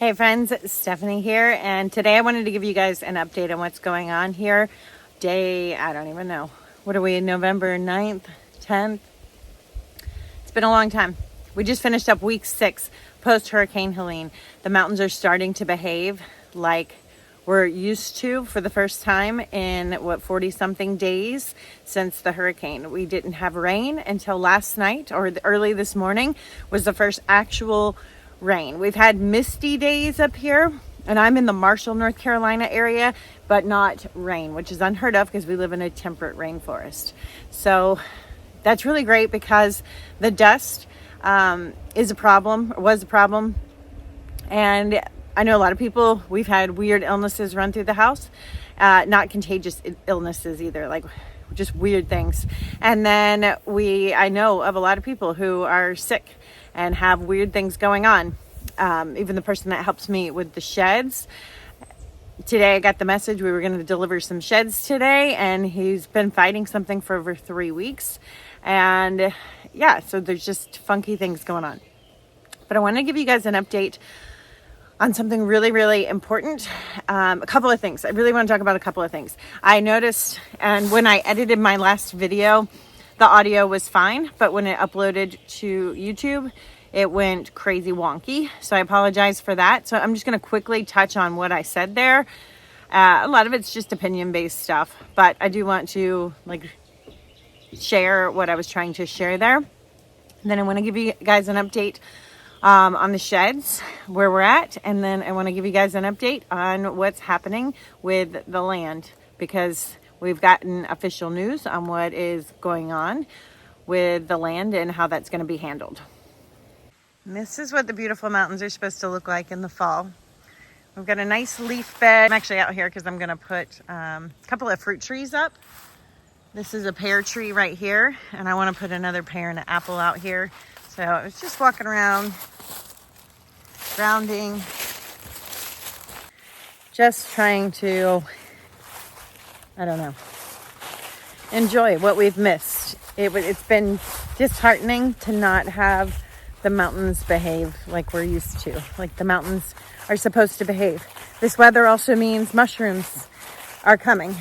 Hey friends, Stephanie here, and today I wanted to give you guys an update on what's going on here. I don't even know. What are we, November 9th, 10th? It's been a long time. We just finished up week 6 post-Hurricane Helene. The mountains are starting to behave like we're used to for the first time in, 40-something days since the hurricane. We didn't have rain until last night, or early this morning was the first actual rain. We've had misty days up here, and I'm in the Marshall, North Carolina area, but not rain, which is unheard of because we live in a temperate rainforest. So that's really great because the dust was a problem. And I know a lot of people, we've had weird illnesses run through the house, not contagious illnesses either, like just weird things. And then I know of a lot of people who are sick and have weird things going on. Even the person that helps me with the sheds, today I got the message we were going to deliver some sheds today, and he's been fighting something for over 3 weeks. And yeah, so there's just funky things going on. But I want to give you guys an update on something really, really important. A couple of things. I really want to talk about a couple of things. I noticed, and when I edited my last video, the audio was fine, but when it uploaded to YouTube, it went crazy wonky. So I apologize for that. So I'm just going to quickly touch on what I said there. A lot of it's just opinion-based stuff, but I do want to share what I was trying to share there. And then I want to give you guys an update on the sheds, where we're at. And then I want to give you guys an update on what's happening with the land, because we've gotten official news on what is going on with the land and how that's going to be handled. And this is what the beautiful mountains are supposed to look like in the fall. We've got a nice leaf bed. I'm actually out here because I'm going to put a couple of fruit trees up. This is a pear tree right here, and I want to put another pear and an apple out here. So I was just walking around, grounding, just trying to, enjoy what we've missed. It's been disheartening to not have the mountains behave like we're used to, like the mountains are supposed to behave. This weather also means mushrooms are coming,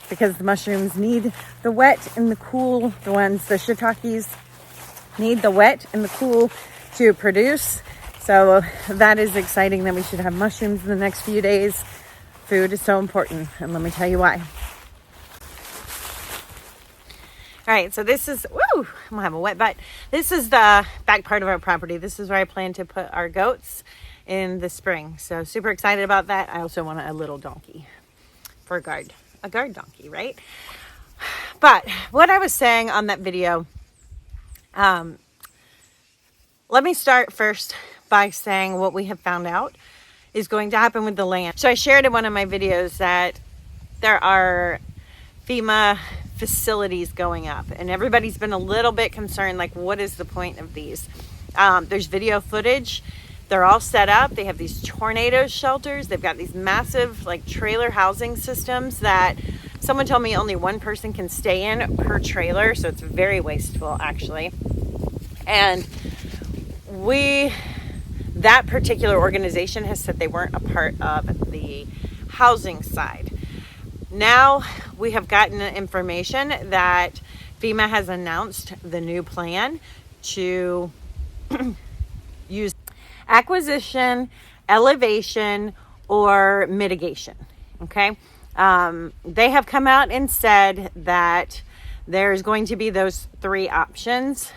because the mushrooms need the wet and the cool. The shiitakes need the wet and the cool to produce. So that is exciting that we should have mushrooms in the next few days. Food is so important, and let me tell you why. All right, so this is, I'm gonna have a wet butt. This is the back part of our property. This is where I plan to put our goats in the spring. So super excited about that. I also want a little donkey for a guard donkey, right? But what I was saying on that video, let me start first by saying what we have found out is going to happen with the land. So I shared in one of my videos that there are FEMA facilities going up, and everybody's been a little bit concerned, like, what is the point of these? There's video footage. They're all set up. They have these tornado shelters. They've got these massive trailer housing systems that someone told me only one person can stay in per trailer, so it's very wasteful actually. And that particular organization has said they weren't a part of the housing side. Now we have gotten information that FEMA has announced the new plan to use acquisition, elevation, or mitigation. Okay. They have come out and said that there's going to be those 3 options.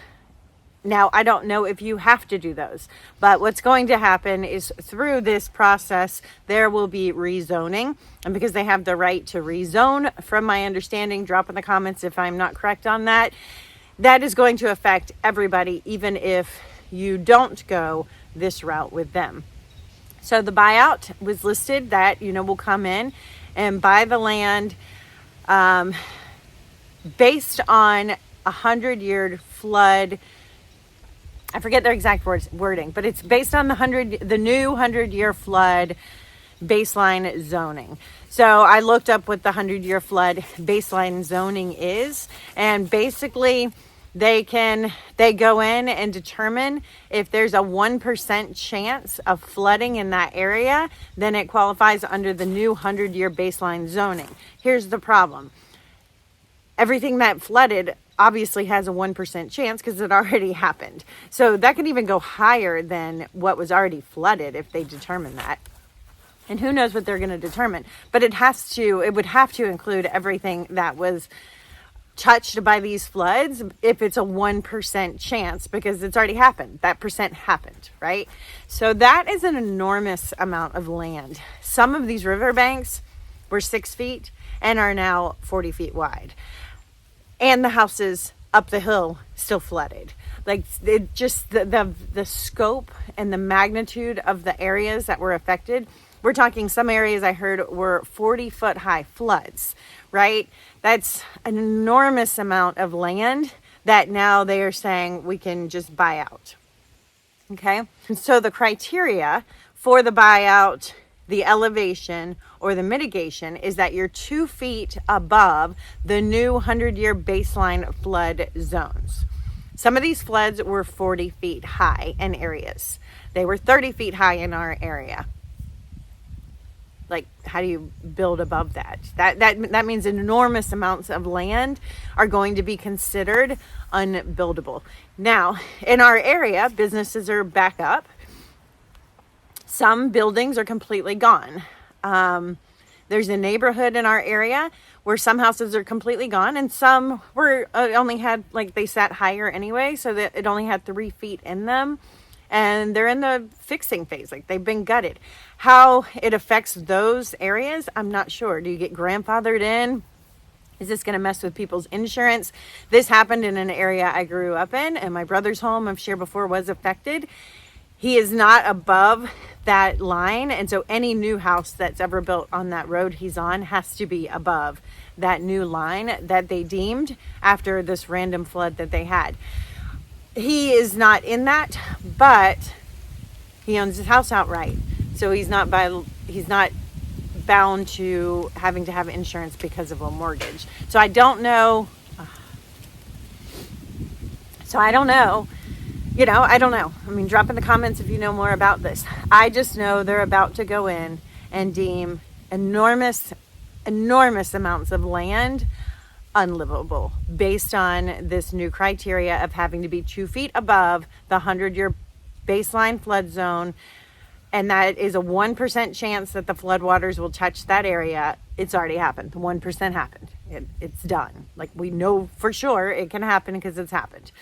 Now, I don't know if you have to do those, but what's going to happen is through this process, there will be rezoning. And because they have the right to rezone, from my understanding, drop in the comments if I'm not correct on that, that is going to affect everybody, even if you don't go this route with them. So the buyout was listed that, will come in and buy the land based on 100-year flood. I forget their exact wording, but it's based on the new 100-year flood baseline zoning. So I looked up what the 100-year flood baseline zoning is, and basically They go in and determine if there's a 1% chance of flooding in that area, then it qualifies under the new 100-year baseline zoning. Here's the problem. Everything that flooded obviously has a 1% chance because it already happened. So that could even go higher than what was already flooded if they determine that. And who knows what they're going to determine. But it would have to include everything that was touched by these floods if it's a 1% chance, because it's already happened. That percent happened, right? So that is an enormous amount of land. Some of these riverbanks were 6 feet and are now 40 feet wide. And the houses up the hill still flooded. Like, it just, the scope and the magnitude of the areas that were affected. We're talking, some areas I heard were 40-foot high floods, right? That's an enormous amount of land that now they are saying we can just buy out. Okay? And so the criteria for the buyout, the elevation, or the mitigation is that you're 2 feet above the new 100-year baseline flood zones. Some of these floods were 40 feet high in areas. They were 30 feet high in our area. Like, how do you build above that? That means enormous amounts of land are going to be considered unbuildable. Now, in our area, businesses are back up. Some buildings are completely gone. There's a neighborhood in our area where some houses are completely gone, and some were only had, like, they sat higher anyway, so that it only had 3 feet in them. And they're in the fixing phase, like they've been gutted. How it affects those areas, I'm not sure. Do you get grandfathered in? Is this going to mess with people's insurance? This happened in an area I grew up in, and my brother's home, I've shared before, was affected. He is not above that line, and so any new house that's ever built on that road he's on has to be above that new line that they deemed after this random flood that they had. He is not in that, but he owns his house outright. So he's not bound to having to have insurance because of a mortgage. So I don't know. I don't know. I mean, drop in the comments if you know more about this. I just know they're about to go in and deem enormous amounts of land unlivable based on this new criteria of having to be 2 feet above the 100-year baseline flood zone. And that is a 1% chance that the floodwaters will touch that area. It's already happened. 1% happened. It's done. Like, we know for sure it can happen because it's happened.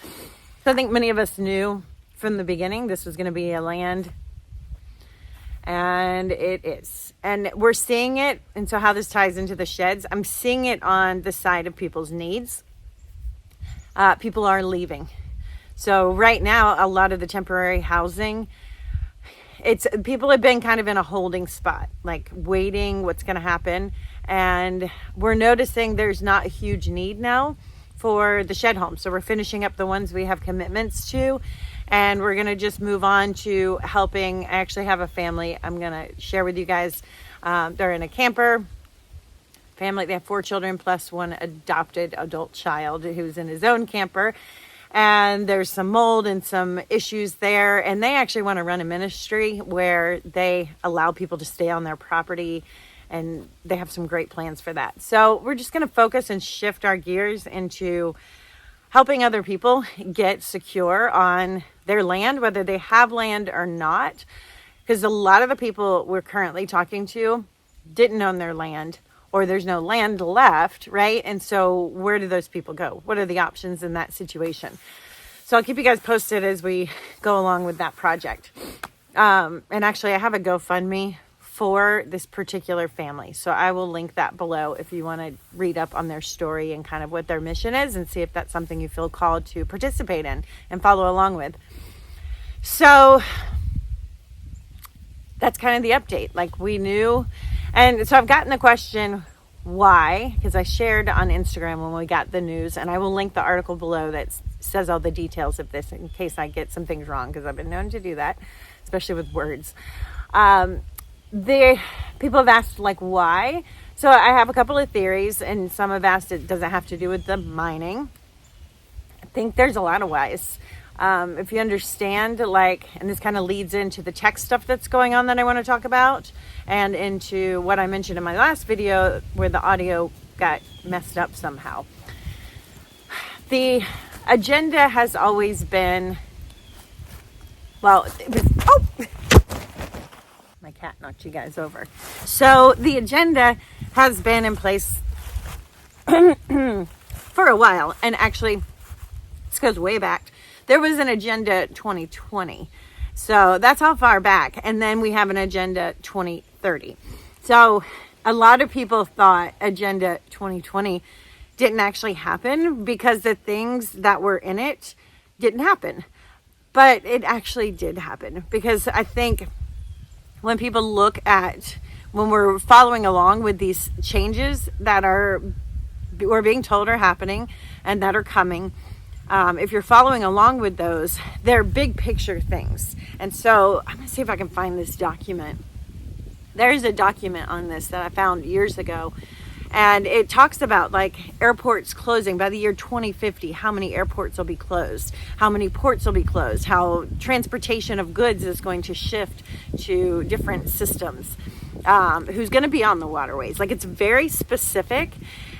So I think many of us knew from the beginning this was going to be a land, and it is. And we're seeing it. And so how this ties into the sheds, I'm seeing it on the side of people's needs. People are leaving. So right now, a lot of the temporary housing, people have been kind of in a holding spot, like waiting what's going to happen. And we're noticing there's not a huge need now for the shed homes. So we're finishing up the ones we have commitments to, and we're going to just move on to helping. I actually have a family I'm going to share with you guys. They're in a camper family. They have 4 children plus 1 adopted adult child who's in his own camper. And there's some mold and some issues there. And they actually want to run a ministry where they allow people to stay on their property. And they have some great plans for that. So we're just going to focus and shift our gears into helping other people get secure on their land, whether they have land or not. Because a lot of the people we're currently talking to didn't own their land, or there's no land left, right? And so where do those people go? What are the options in that situation? So I'll keep you guys posted as we go along with that project. And actually, I have a GoFundMe for this particular family. So I will link that below if you want to read up on their story and kind of what their mission is, and see if that's something you feel called to participate in and follow along with. So that's kind of the update. Like, we knew. And so I've gotten the question, why? Because I shared on Instagram when we got the news, and I will link the article below that says all the details of this in case I get some things wrong, because I've been known to do that, especially with words. The people have asked, like, why? So I have a couple of theories, and some have asked, it doesn't have to do with the mining. think there's a lot of whys. If you understand, like, and this kind of leads into the tech stuff that's going on that I want to talk about, and into what I mentioned in my last video where the audio got messed up somehow. The agenda has always been, well, it was, oh, my cat knocked you guys over. So the agenda has been in place for a while, and actually this goes way back. There was an agenda 2020, so that's how far back, and then we have an agenda 2030. So a lot of people thought agenda 2020 didn't actually happen because the things that were in it didn't happen, but it actually did happen. Because I think when people look at, when we're following along with these changes that we're being told are happening and that are coming, if you're following along with those, they're big picture things. And so I'm gonna see if I can find this document. There's a document on this that I found years ago, and it talks about like airports closing by the year 2050, how many airports will be closed, how many ports will be closed, how transportation of goods is going to shift to different systems, who's going to be on the waterways. Like, it's very specific,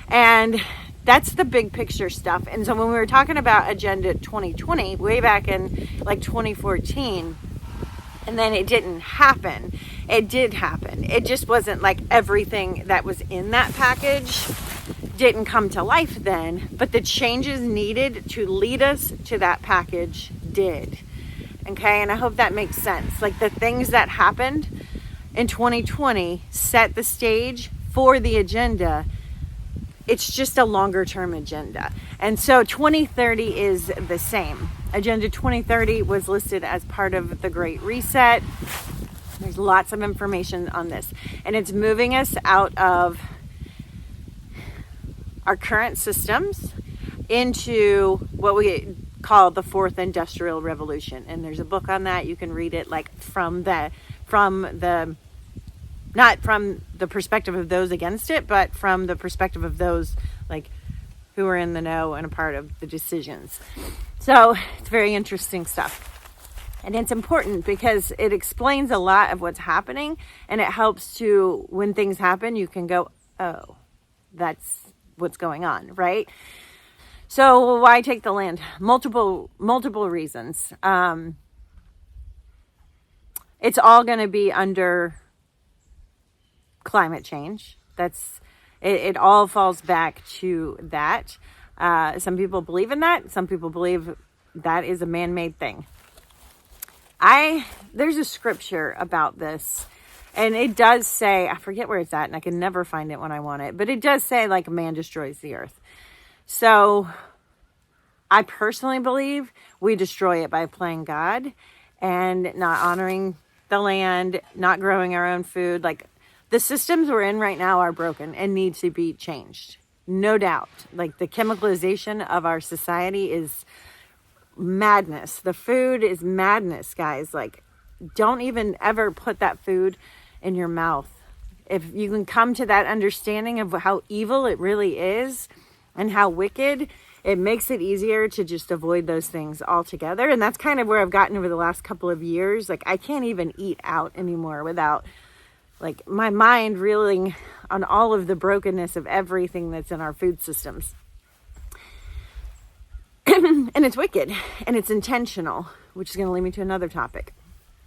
and that's the big picture stuff. And so when we were talking about Agenda 2020 way back in like 2014, and then it didn't happen. It did happen. It just wasn't like everything that was in that package didn't come to life then, but the changes needed to lead us to that package did. Okay, and I hope that makes sense. Like, the things that happened in 2020 set the stage for the agenda. It's just a longer term agenda. And so 2030 is the same. Agenda 2030 was listed as part of the Great Reset. There's lots of information on this. And it's moving us out of our current systems into what we call the fourth industrial revolution. And there's a book on that. You can read it like not from the perspective of those against it, but from the perspective of those like who are in the know and a part of the decisions. So it's very interesting stuff. And it's important because it explains a lot of what's happening, and it helps to, when things happen, you can go, oh, that's what's going on, right? So why take the land? Multiple reasons. It's all going to be under climate change. It all falls back to that. Some people believe in that. Some people believe that is a man-made thing. There's a scripture about this, and it does say, I forget where it's at, and I can never find it when I want it, but it does say like man destroys the earth. So I personally believe we destroy it by playing God and not honoring the land, not growing our own food. Like, the systems we're in right now are broken and need to be changed. No doubt. Like, the chemicalization of our society is madness. The food is madness, guys. Like, don't even ever put that food in your mouth. If you can come to that understanding of how evil it really is and how wicked, it makes it easier to just avoid those things altogether. And that's kind of where I've gotten over the last couple of years. Like, I can't even eat out anymore without like my mind reeling on all of the brokenness of everything that's in our food systems. And it's wicked, and it's intentional, which is going to lead me to another topic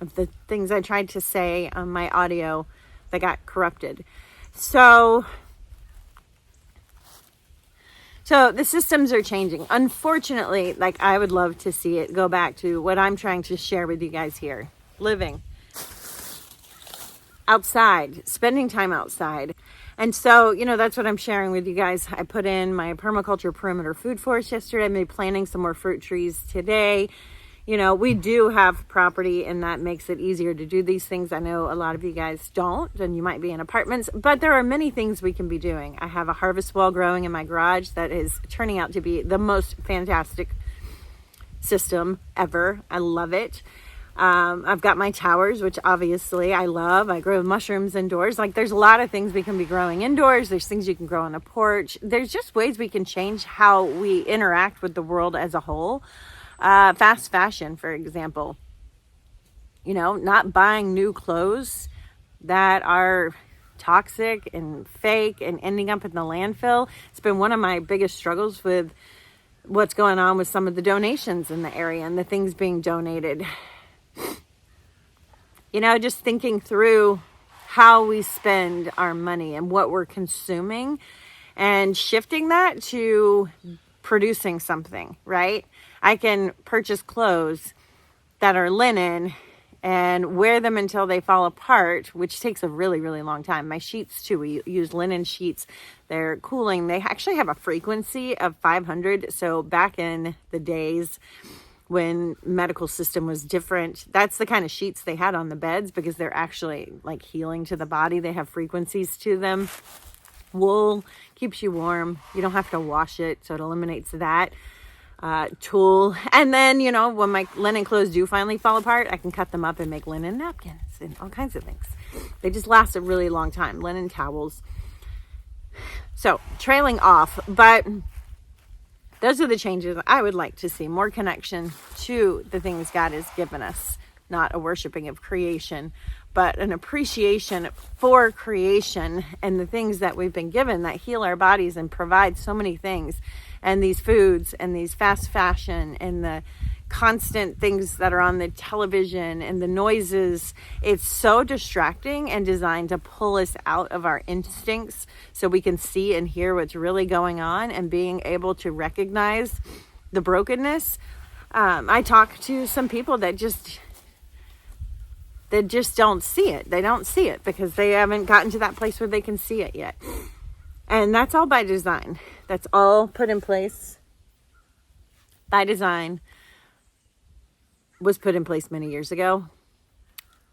of the things I tried to say on my audio that got corrupted. So the systems are changing. Unfortunately, like, I would love to see it go back to what I'm trying to share with you guys here. Living outside, spending time outside. And so, that's what I'm sharing with you guys. I put in my permaculture perimeter food forest yesterday. I'm planting some more fruit trees today. We do have property, and that makes it easier to do these things. I know a lot of you guys don't, and you might be in apartments, but there are many things we can be doing. I have a harvest wall growing in my garage that is turning out to be the most fantastic system ever. I love it. I've got my towers, which obviously I love. I grow mushrooms indoors. Like, there's a lot of things we can be growing indoors. There's things you can grow on a porch. There's just ways we can change how we interact with the world as a whole. Fast fashion, for example, not buying new clothes that are toxic and fake and ending up in the landfill. It's been one of my biggest struggles with what's going on with some of the donations in the area and the things being donated. Just thinking through how we spend our money and what we're consuming and shifting that to producing something, right? I can purchase clothes that are linen and wear them until they fall apart, which takes a really, really long time. My sheets too, we use linen sheets. They're cooling. They actually have a frequency of 500. So back in the days when medical system was different, that's the kind of sheets they had on the beds because they're actually like healing to the body. They have frequencies to them. Wool keeps you warm. You don't have to wash it, so it eliminates that. Tool. And then, when my linen clothes do finally fall apart, I can cut them up and make linen napkins and all kinds of things. They just last a really long time. Linen towels. So, trailing off, but those are the changes I would like to see. More connection to the things God has given us. Not a worshiping of creation, but an appreciation for creation and the things that we've been given that heal our bodies and provide so many things. And these foods and these fast fashion and the constant things that are on the television and the noises, it's so distracting and designed to pull us out of our instincts so we can see and hear what's really going on and being able to recognize the brokenness. I talk to some people that just don't see it. They don't see it because they haven't gotten to that place where they can see it yet. And that's all by design. That's all put in place by design. Was put in place many years ago.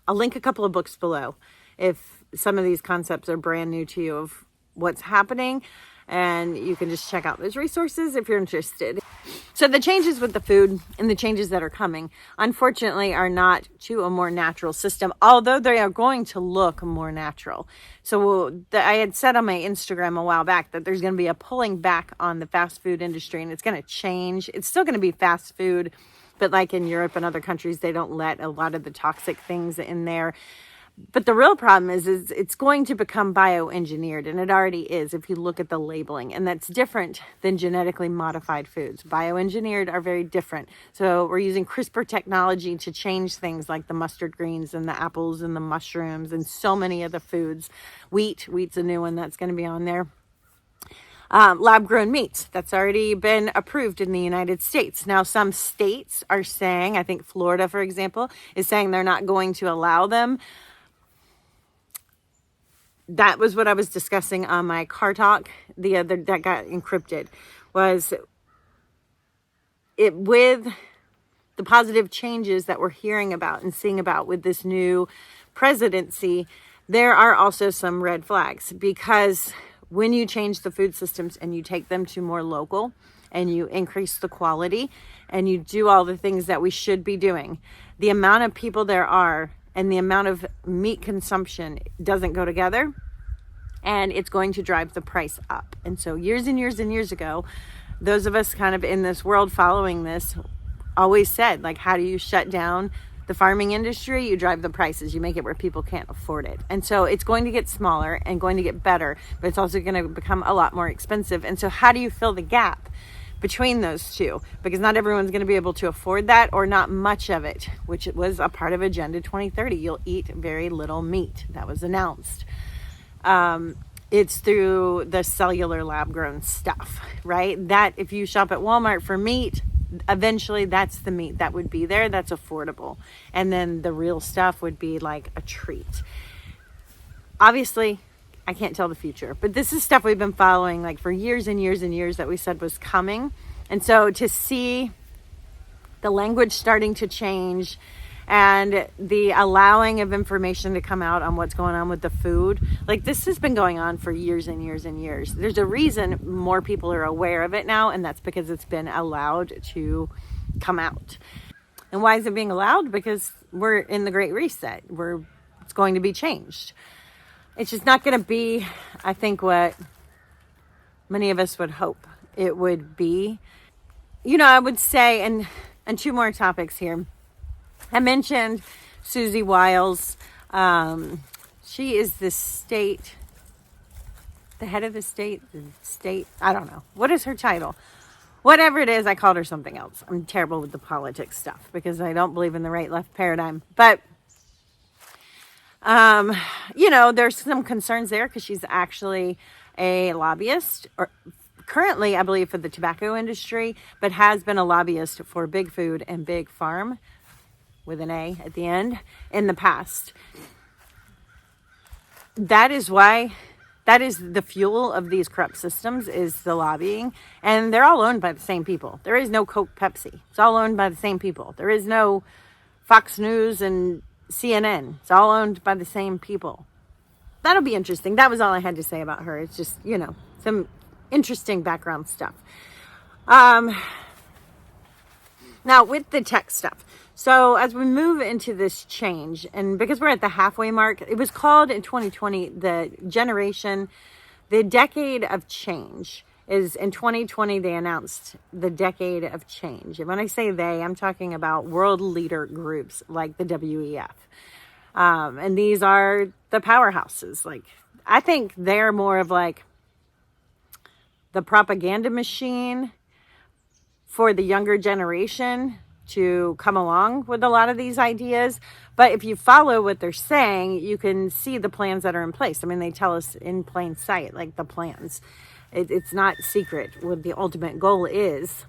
I'll link a couple of books below if some of these concepts are brand new to you of what's happening. And you can just check out those resources if you're interested. So the changes with the food and the changes that are coming, unfortunately, are not to a more natural system, although they are going to look more natural. So I had said on my Instagram a while back that there's going to be a pulling back on the fast food industry and it's going to change. It's still going to be fast food, but like in Europe and other countries, they don't let a lot of the toxic things in there. But the real problem is it's going to become bioengineered, and it already is if you look at the labeling, and that's different than genetically modified foods. Bioengineered are very different. So we're using CRISPR technology to change things like the mustard greens and the apples and the mushrooms and so many of the foods. Wheat's a new one that's going to be on there. Lab-grown meats, that's already been approved in the United States. Now, some states are saying, I think Florida, for example, is saying they're not going to allow them. That was what I was discussing on my car talk that got encrypted, was it with the positive changes that we're hearing about and seeing about with this new presidency. There are also some red flags, because when you change the food systems and you take them to more local and you increase the quality and you do all the things that we should be doing, the amount of people there are and the amount of meat consumption doesn't go together, and it's going to drive the price up. And so years and years and years ago, those of us kind of in this world following this always said, like, how do you shut down the farming industry? You drive the prices, you make it where people can't afford it. And so it's going to get smaller and going to get better, but it's also going to become a lot more expensive. And so how do you fill the gap between those two? Because not everyone's going to be able to afford that, or not much of it, which was a part of Agenda 2030. You'll eat very little meat. That was announced. It's through the cellular lab grown stuff, right? That if you shop at Walmart for meat, eventually that's the meat that would be there. That's affordable. And then the real stuff would be like a treat. Obviously, I can't tell the future, but this is stuff we've been following like for years and years and years that we said was coming. And so to see the language starting to change and the allowing of information to come out on what's going on with the food, like this has been going on for years and years and years. There's a reason more people are aware of it now, and that's because it's been allowed to come out. And why is it being allowed? Because we're in the Great Reset. It's going to be changed. It's just not going to be, I think, what many of us would hope it would be. I would say, and two more topics here. I mentioned Susie Wiles. She is the head of the state, I don't know. What is her title? Whatever it is, I called her something else. I'm terrible with the politics stuff because I don't believe in the right-left paradigm. But, there's some concerns there because she's actually a lobbyist, or currently, I believe, for the tobacco industry, but has been a lobbyist for Big Food and Big Farm, with an A at the end, in the past. That is the fuel of these corrupt systems, is the lobbying. And they're all owned by the same people. There is no Coke, Pepsi. It's all owned by the same people. There is no Fox News and CNN. It's all owned by the same people. That'll be interesting. That was all I had to say about her. It's just, some interesting background stuff. Now, with the tech stuff. So as we move into this change, and because we're at the halfway mark, it was called in 2020, the decade of change. Is in 2020, they announced the decade of change. And when I say they, I'm talking about world leader groups like the WEF. And these are the powerhouses. Like, I think they're more of like the propaganda machine for the younger generation to come along with a lot of these ideas. But if you follow what they're saying, you can see the plans that are in place. I mean, they tell us in plain sight, like the plans. It's not secret what the ultimate goal is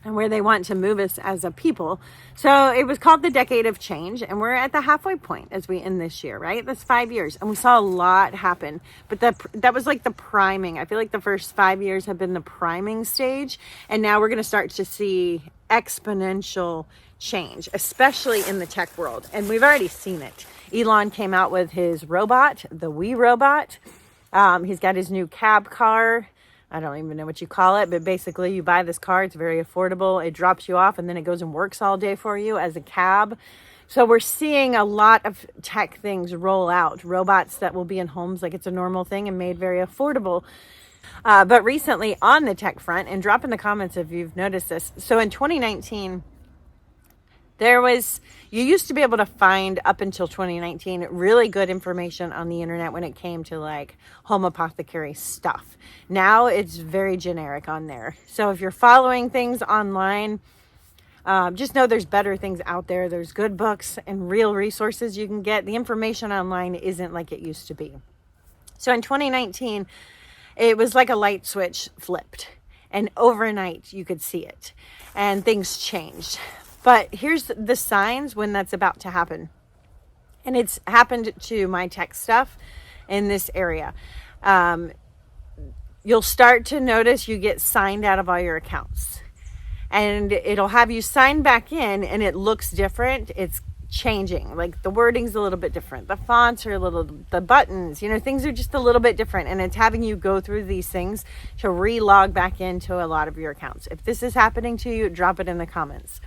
and where they want to move us as a people. So it was called the Decade of Change, and we're at the halfway point as we end this year, right? That's 5 years, and we saw a lot happen. But that was like the priming. I feel like the first 5 years have been the priming stage, and now we're going to start to see exponential change, especially in the tech world. And we've already seen it. Elon came out with his robot, the We Robot. He's got his new cab car. I don't even know what you call it, but basically you buy this car. It's very affordable. It drops you off and then it goes and works all day for you as a cab. So we're seeing a lot of tech things roll out. Robots that will be in homes like it's a normal thing and made very affordable. But recently on the tech front, and drop in the comments if you've noticed this. So in 2019, you used to be able to find, up until 2019, really good information on the internet when it came to like home apothecary stuff. Now it's very generic on there. So if you're following things online, just know there's better things out there. There's good books and real resources you can get. The information online isn't like it used to be. So in 2019, it was like a light switch flipped, and overnight you could see it and things changed. But here's the signs when that's about to happen. And it's happened to my tech stuff in this area. You'll start to notice you get signed out of all your accounts. And it'll have you sign back in, and it looks different. It's changing. Like the wording's a little bit different. The fonts are the buttons, things are just a little bit different. And it's having you go through these things to re-log back into a lot of your accounts. If this is happening to you, drop it in the comments.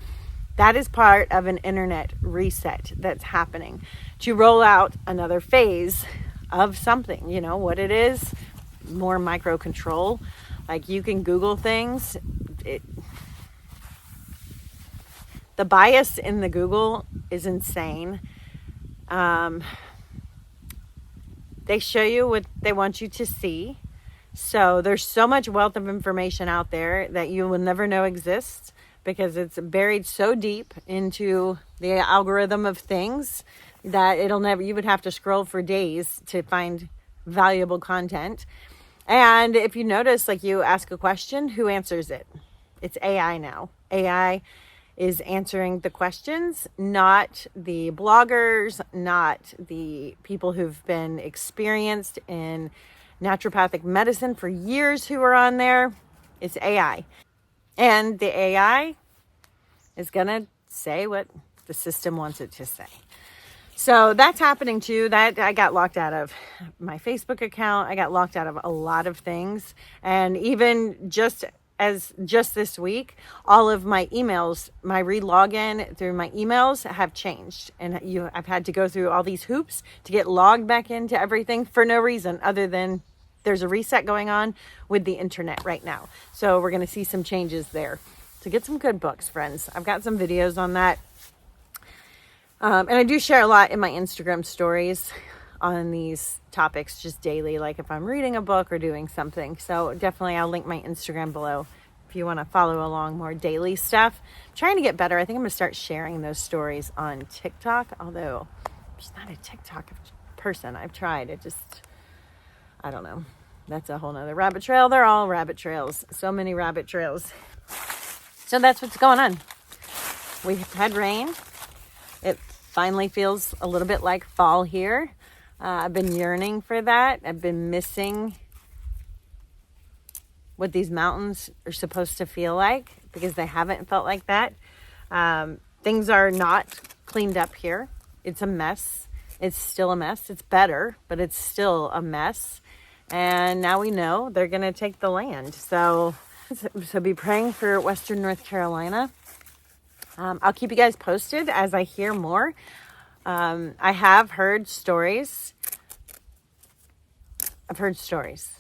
That is part of an internet reset that's happening to roll out another phase of something. You know what it is? More micro control. Like you can Google things. The bias in the Google is insane. They show you what they want you to see. So there's so much wealth of information out there that you will never know exists, because it's buried so deep into the algorithm of things that you would have to scroll for days to find valuable content. And if you notice, like you ask a question, who answers it? It's AI now. AI is answering the questions, not the bloggers, not the people who've been experienced in naturopathic medicine for years who are on there. It's AI. And the AI is going to say what the system wants it to say. So that's happening too. That I got locked out of my Facebook account. I got locked out of a lot of things. And even just as just this week, all of my emails, my re-login through my emails have changed. And I've had to go through all these hoops to get logged back into everything for no reason other than there's a reset going on with the internet right now. So we're going to see some changes there. So get some good books, friends. I've got some videos on that. And I do share a lot in my Instagram stories on these topics just daily, like if I'm reading a book or doing something. So definitely I'll link my Instagram below if you want to follow along more daily stuff. I'm trying to get better. I think I'm going to start sharing those stories on TikTok, although I'm just not a TikTok person. I've tried. I don't know. That's a whole nother rabbit trail. They're all rabbit trails. So many rabbit trails. So that's what's going on. We've had rain. It finally feels a little bit like fall here. I've been yearning for that. I've been missing what these mountains are supposed to feel like because they haven't felt like that. Things are not cleaned up here. It's a mess. It's still a mess. It's better, but it's still a mess. And now we know they're going to take the land. So be praying for Western North Carolina. I'll keep you guys posted as I hear more. I have heard stories. I've heard stories.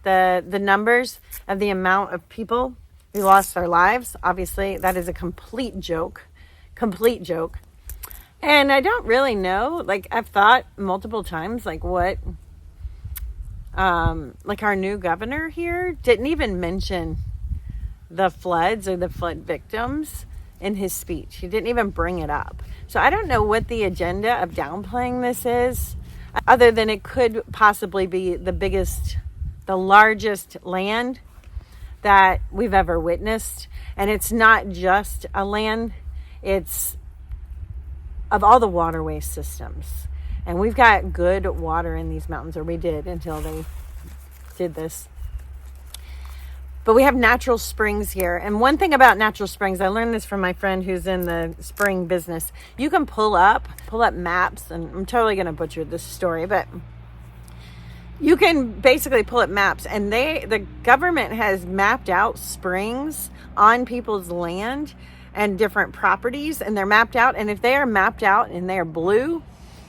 The numbers of the amount of people who lost their lives, obviously, that is a complete joke. Complete joke. And I don't really know, like I've thought multiple times, like what, like our new governor here didn't even mention the floods or the flood victims in his speech. He didn't even bring it up. So I don't know what the agenda of downplaying this is, other than it could possibly be the largest land that we've ever witnessed. And it's not just a land, it's of all the waterway systems. And we've got good water in these mountains, or we did until they did this. But we have natural springs here. And one thing about natural springs, I learned this from my friend who's in the spring business. You can pull up maps, and I'm totally going to butcher this story, but you can basically pull up maps, and the government has mapped out springs on people's land and different properties, and they're mapped out. And if they are mapped out and they are blue,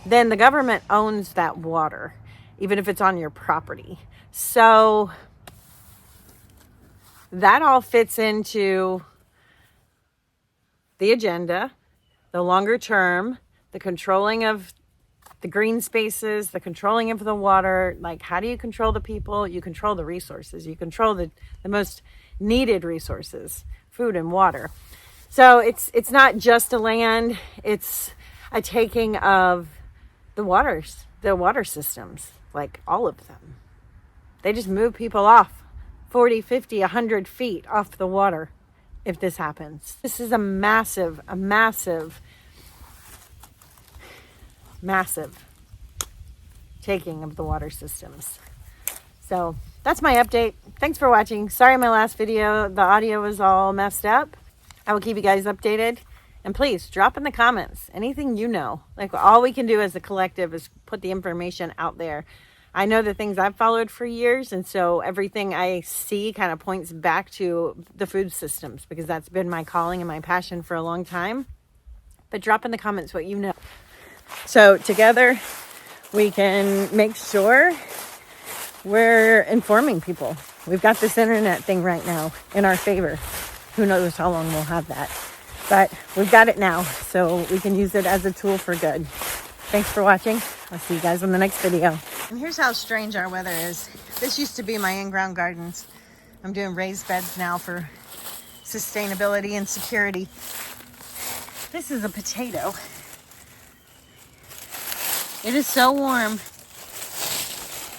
then the government owns that water, even if it's on your property. So that all fits into the agenda, the longer term, the controlling of the green spaces, the controlling of the water. Like, how do you control the people? You control the resources. You control the most needed resources, food and water. So it's not just a land, it's a taking of the water systems, like all of them. They just move people off 40, 50, 100 feet off the water if this happens. This is a massive taking of the water systems. So that's my update. Thanks for watching. Sorry my last video, the audio was all messed up. I will keep you guys updated. And please drop in the comments anything you know. Like, all we can do as a collective is put the information out there. I know the things I've followed for years, and so everything I see kind of points back to the food systems, because that's been my calling and my passion for a long time. But drop in the comments what you know. So together we can make sure we're informing people. We've got this internet thing right now in our favor. Who knows how long we'll have that. But we've got it now, so we can use it as a tool for good. Thanks for watching. I'll see you guys in the next video. And here's how strange our weather is. This used to be my in-ground gardens. I'm doing raised beds now for sustainability and security. This is a potato. It is so warm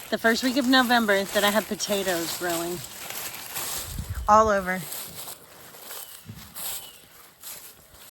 the first week of November that I have potatoes growing all over.